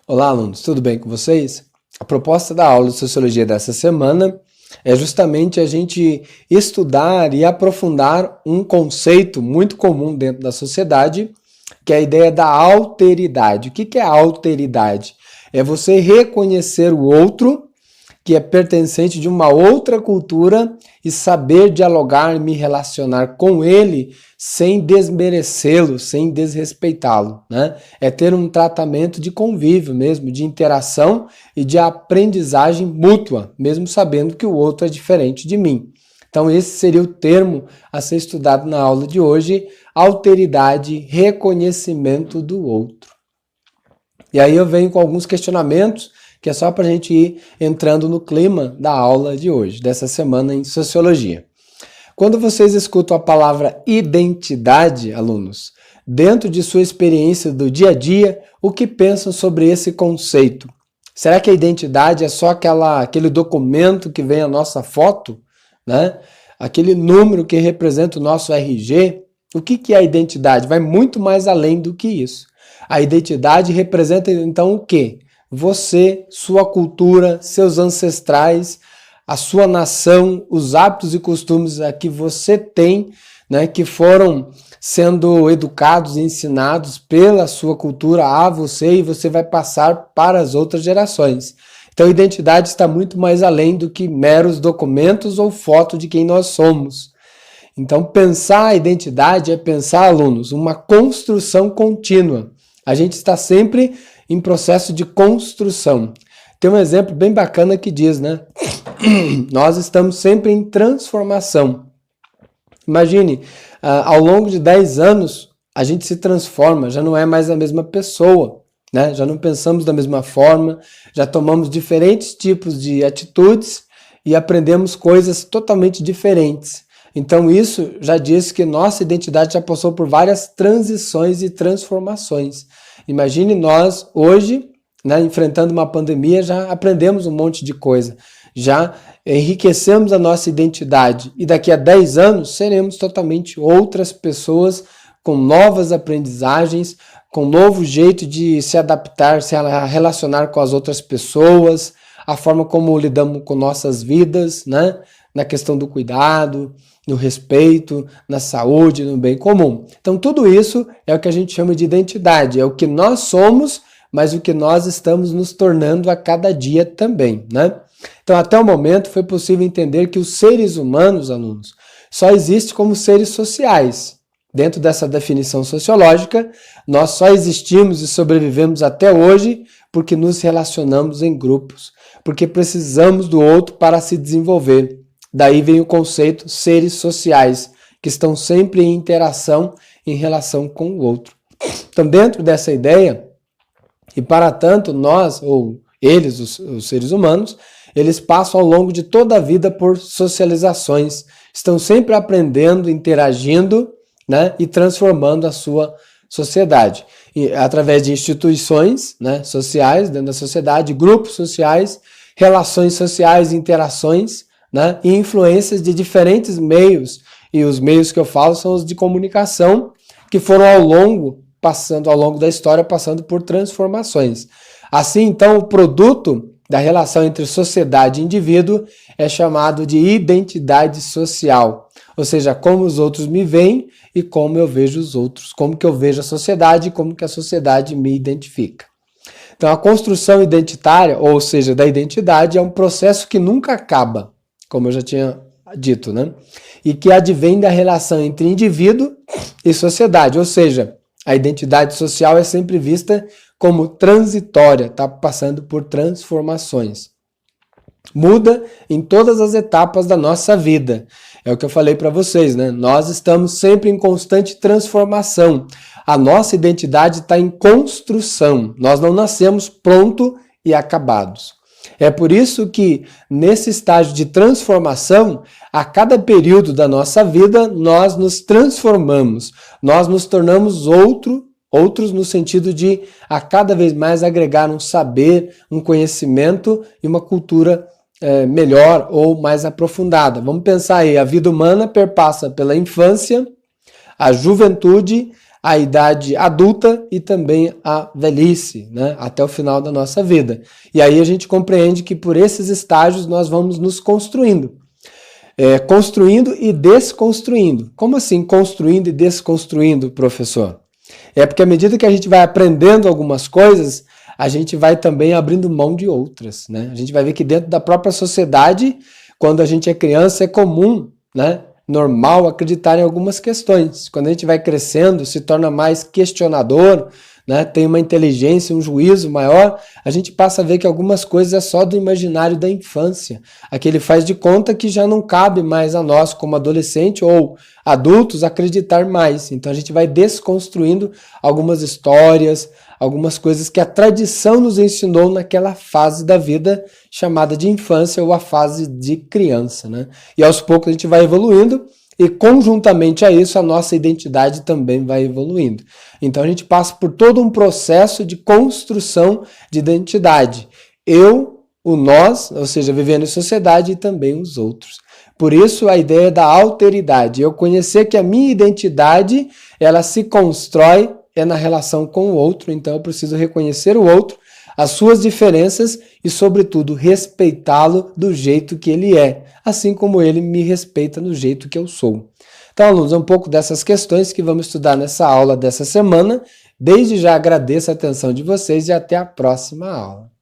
Olá, alunos, tudo bem com vocês? A proposta da aula de Sociologia dessa semana é justamente a gente estudar e aprofundar um conceito muito comum dentro da sociedade, que é a ideia da alteridade. O que é a alteridade? É você reconhecer o outro, que é pertencente de uma outra cultura, e saber dialogar e me relacionar com ele sem desmerecê-lo, sem desrespeitá-lo, né? É ter um tratamento de convívio mesmo, de interação e de aprendizagem mútua, mesmo sabendo que o outro é diferente de mim. Então esse seria o termo a ser estudado na aula de hoje, alteridade, reconhecimento do outro. E aí eu venho com alguns questionamentos, que é só para a gente ir entrando no clima da aula de hoje, dessa semana em Sociologia. Quando vocês escutam a palavra identidade, alunos, dentro de sua experiência do dia a dia, o que pensam sobre esse conceito? Será que a identidade é só aquele documento que vem a nossa foto, né? Aquele número que representa o nosso RG? O que é a identidade? Vai muito mais além do que isso. A identidade representa então o quê? Você, sua cultura, seus ancestrais, a sua nação, os hábitos e costumes que você tem, né, que foram sendo educados e ensinados pela sua cultura a você e você vai passar para as outras gerações. Então a identidade está muito mais além do que meros documentos ou foto de quem nós somos. Então pensar a identidade é pensar, alunos, uma construção contínua. A gente está sempre em processo de construção. Tem um exemplo bem bacana que diz, né? Nós estamos sempre em transformação. Imagine, ao longo de 10 anos, a gente se transforma, já não é mais a mesma pessoa, né? Já não pensamos da mesma forma, já tomamos diferentes tipos de atitudes e aprendemos coisas totalmente diferentes. Então isso já diz que nossa identidade já passou por várias transições e transformações. Imagine nós hoje, né, enfrentando uma pandemia, já aprendemos um monte de coisa, já enriquecemos a nossa identidade e daqui a 10 anos seremos totalmente outras pessoas com novas aprendizagens, com um novo jeito de se adaptar, se relacionar com as outras pessoas, a forma como lidamos com nossas vidas, né, na questão do cuidado, no respeito, na saúde, no bem comum. Então tudo isso é o que a gente chama de identidade, é o que nós somos, mas o que nós estamos nos tornando a cada dia também, né? Então até o momento foi possível entender que os seres humanos, alunos, só existem como seres sociais. Dentro dessa definição sociológica, nós só existimos e sobrevivemos até hoje porque nos relacionamos em grupos, porque precisamos do outro para se desenvolver. Daí vem o conceito seres sociais, que estão sempre em interação em relação com o outro. Então, dentro dessa ideia, e para tanto nós, ou eles, os seres humanos, eles passam ao longo de toda a vida por socializações, estão sempre aprendendo, interagindo, né, e transformando a sua sociedade. E, através de instituições, né, sociais dentro da sociedade, grupos sociais, relações sociais, interações, né, e influências de diferentes meios, e os meios que eu falo são os de comunicação, que foram ao longo da história, passando por transformações. Assim, então, o produto da relação entre sociedade e indivíduo é chamado de identidade social, ou seja, como os outros me veem e como eu vejo os outros, como que eu vejo a sociedade e como que a sociedade me identifica. Então, a construção identitária, ou seja, da identidade, é um processo que nunca acaba, como eu já tinha dito, né? E que advém da relação entre indivíduo e sociedade, ou seja, a identidade social é sempre vista como transitória, está passando por transformações. Muda em todas as etapas da nossa vida. É o que eu falei para vocês, né? Nós estamos sempre em constante transformação. A nossa identidade está em construção. Nós não nascemos pronto e acabados. É por isso que, nesse estágio de transformação, a cada período da nossa vida, nós nos transformamos, nós nos tornamos outros no sentido de, a cada vez mais, agregar um saber, um conhecimento e uma cultura melhor ou mais aprofundada. Vamos pensar aí, a vida humana perpassa pela infância, a juventude, a idade adulta e também a velhice, né? Até o final da nossa vida. E aí a gente compreende que por esses estágios nós vamos nos construindo. Construindo e desconstruindo. Como assim construindo e desconstruindo, professor? É porque à medida que a gente vai aprendendo algumas coisas, a gente vai também abrindo mão de outras, né? A gente vai ver que dentro da própria sociedade, quando a gente é criança, é comum, né? Normal acreditar em algumas questões. Quando a gente vai crescendo, se torna mais questionador, né? Tem uma inteligência, um juízo maior, a gente passa a ver que algumas coisas é só do imaginário da infância. Aquele faz de conta que já não cabe mais a nós, como adolescente ou adultos, acreditar mais. Então a gente vai desconstruindo algumas histórias, algumas coisas que a tradição nos ensinou naquela fase da vida chamada de infância ou a fase de criança, né? E aos poucos a gente vai evoluindo e conjuntamente a isso a nossa identidade também vai evoluindo. Então a gente passa por todo um processo de construção de identidade. Eu, o nós, ou seja, vivendo em sociedade e também os outros. Por isso a ideia da alteridade, eu conhecer que a minha identidade, ela se constrói na relação com o outro, então eu preciso reconhecer o outro, as suas diferenças e, sobretudo, respeitá-lo do jeito que ele é, assim como ele me respeita do jeito que eu sou. Então, alunos, é um pouco dessas questões que vamos estudar nessa aula dessa semana. Desde já agradeço a atenção de vocês e até a próxima aula.